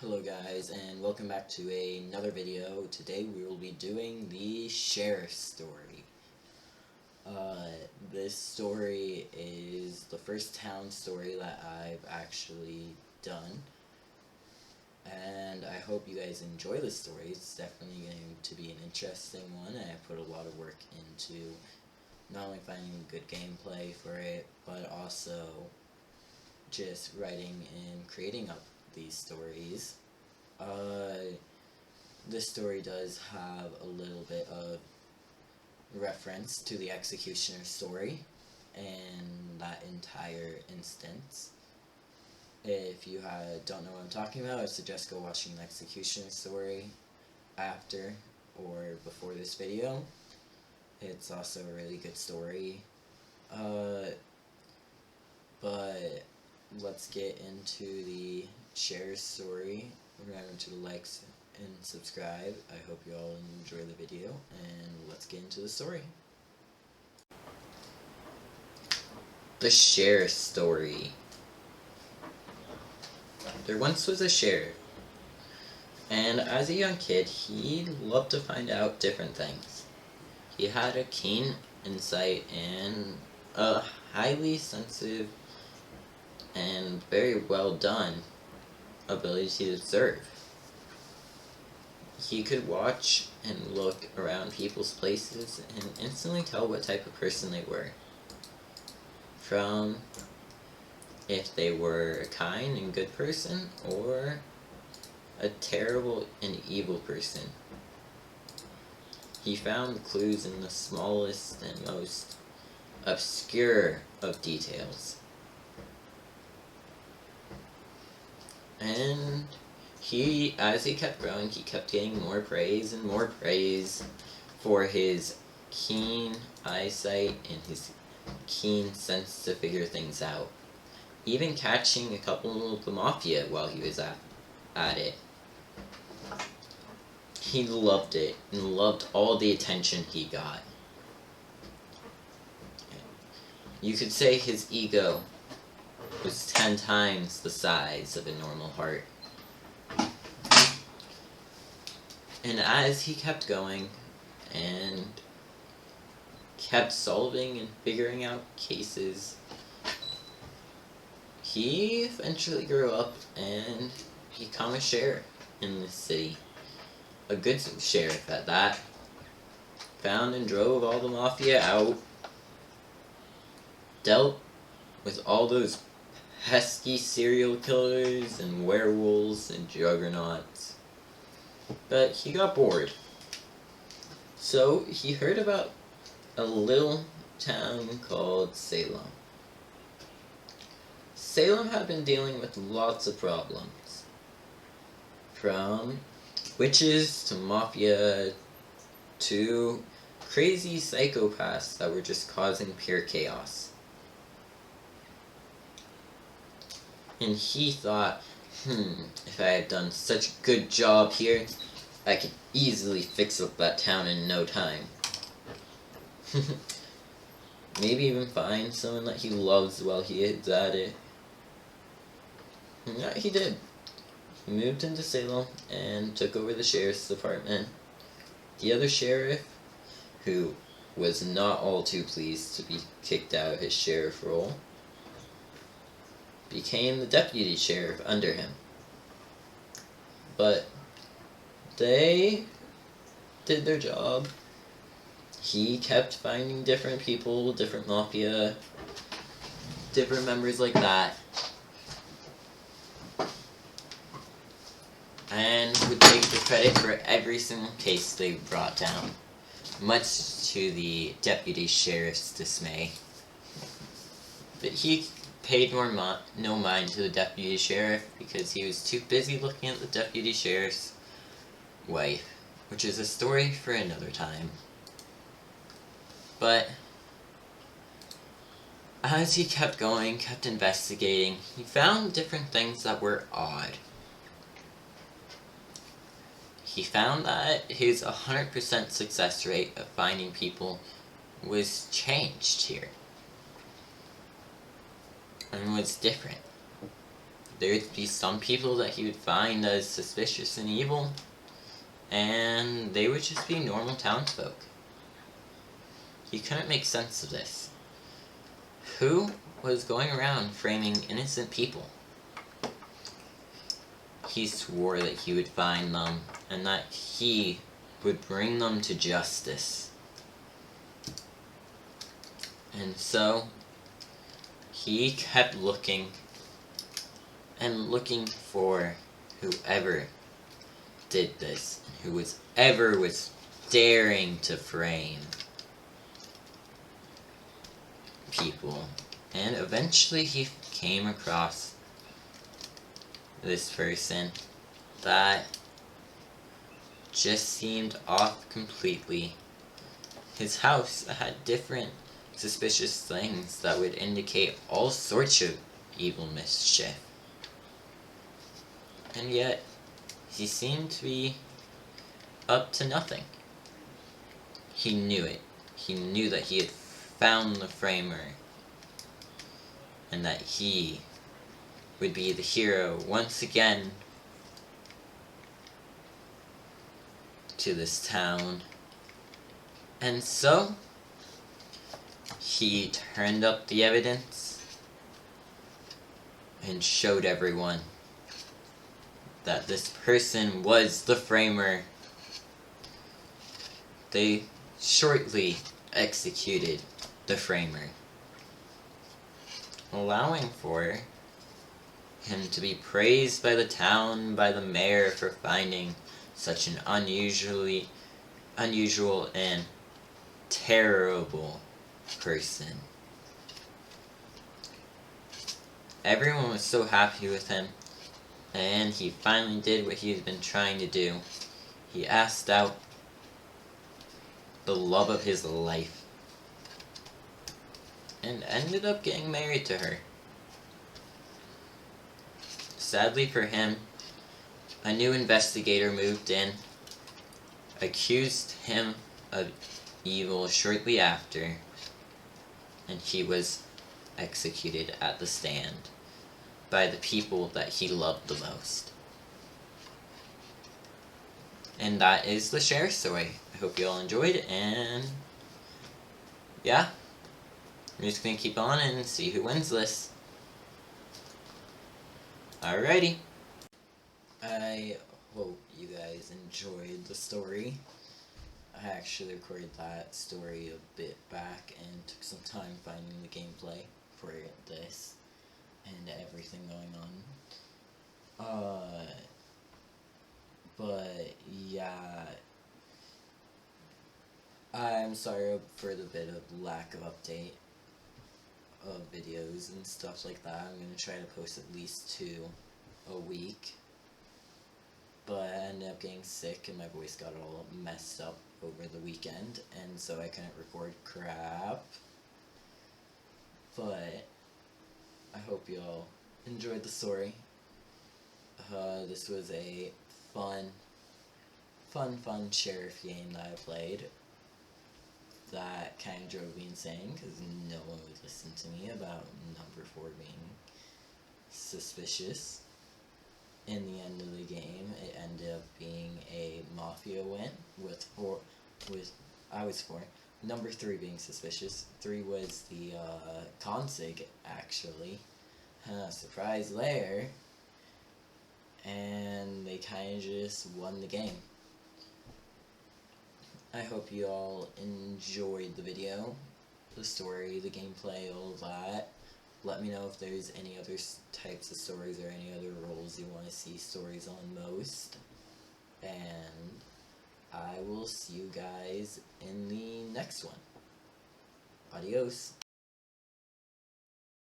Hello guys, and welcome back to another video. Today we will be doing the sheriff story. This story is the first town story that I've actually done. And I hope you guys enjoy this story. It's definitely going to be an interesting one, and I put a lot of work into not only finding good gameplay for it, but also just writing and creating up these stories. This story does have a little bit of reference to the executioner story and that entire instance. If you don't know what I'm talking about, I suggest go watching the executioner story after or before this video. It's also a really good story. But let's get into the share story. Remember to like and subscribe. I hope you all enjoy the video, and let's get into the story. The sheriff story. There once was a sheriff, and as a young kid, he loved to find out different things. He had a keen insight and a highly sensitive and very well done ability to observe. He could watch and look around people's places and instantly tell what type of person they were. From if they were a kind and good person or a terrible and evil person. He found clues in the smallest and most obscure of details. And as he kept growing, he kept getting more praise and more praise for his keen eyesight and his keen sense to figure things out. Even catching a couple of the mafia while he was at it. He loved it and loved all the attention he got. You could say his ego was 10 times the size of a normal heart. And as he kept going and kept solving and figuring out cases, he eventually grew up and became a sheriff in this city. A good sheriff at that. Found and drove all the mafia out. Dealt with all those pesky serial killers and werewolves and juggernauts. But he got bored. So he heard about a little town called Salem. Salem had been dealing with lots of problems. From witches to mafia to crazy psychopaths that were just causing pure chaos. And he thought, if I had done such a good job here, I could easily fix up that town in no time. Maybe even find someone that he loves while he is at it. And yeah, he did. He moved into Salem and took over the sheriff's department. The other sheriff, who was not all too pleased to be kicked out of his sheriff role, became the deputy sheriff under him. But they did their job. He kept finding different people, different mafia, different members like that, and would take the credit for every single case they brought down, much to the deputy sheriff's dismay. But he paid no mind to the deputy sheriff because he was too busy looking at the deputy sheriff's wife, which is a story for another time. But as he kept going, kept investigating, he found different things that were odd. He found that his 100% success rate of finding people was changed here. And was different. there'd be some people that he would find as suspicious and evil, and they would just be normal townsfolk. He couldn't make sense of this. Who was going around framing innocent people? He swore that he would find them, and that he would bring them to justice. And so, he kept looking and looking for whoever did this, and whoever was daring to frame people. And eventually he came across this person that just seemed off completely. His house had different suspicious things that would indicate all sorts of evil mischief. And yet, he seemed to be up to nothing. He knew it. He knew that he had found the framer, and that he would be the hero once again to this town. And so, he turned up the evidence and showed everyone that this person was the framer. They shortly executed the framer, allowing for him to be praised by the town, by the mayor, for finding such an unusual and terrible person. Everyone was so happy with him, and he finally did what he had been trying to do. He asked out the love of his life, and ended up getting married to her. Sadly for him, a new investigator moved in, accused him of evil shortly after, and he was executed at the stand by the people that he loved the most. And that is the share story. I hope you all enjoyed it, and yeah, I'm just gonna keep on and see who wins this. Alrighty. I hope you guys enjoyed the story. I actually recorded that story a bit back and took some time finding the gameplay for this and everything going on. But yeah, I'm sorry for the bit of lack of update of videos and stuff like that. I'm gonna try to post at least 2 a week, but I ended up getting sick and my voice got all messed up over the weekend, and so I couldn't record crap. But I hope you all enjoyed the story. This was a fun sheriff game that I played that kind of drove me insane because no one would listen to me about number 4 being suspicious. In the end of the game, it ended up being a mafia win with I was 4. Number 3 being suspicious. 3 was the consig, actually. Surprise there. And they kind of just won the game. I hope you all enjoyed the video, the story, the gameplay, all of that. Let me know if there's any other types of stories or any other roles you want to see stories on most. And I will see you guys in the next one. Adios.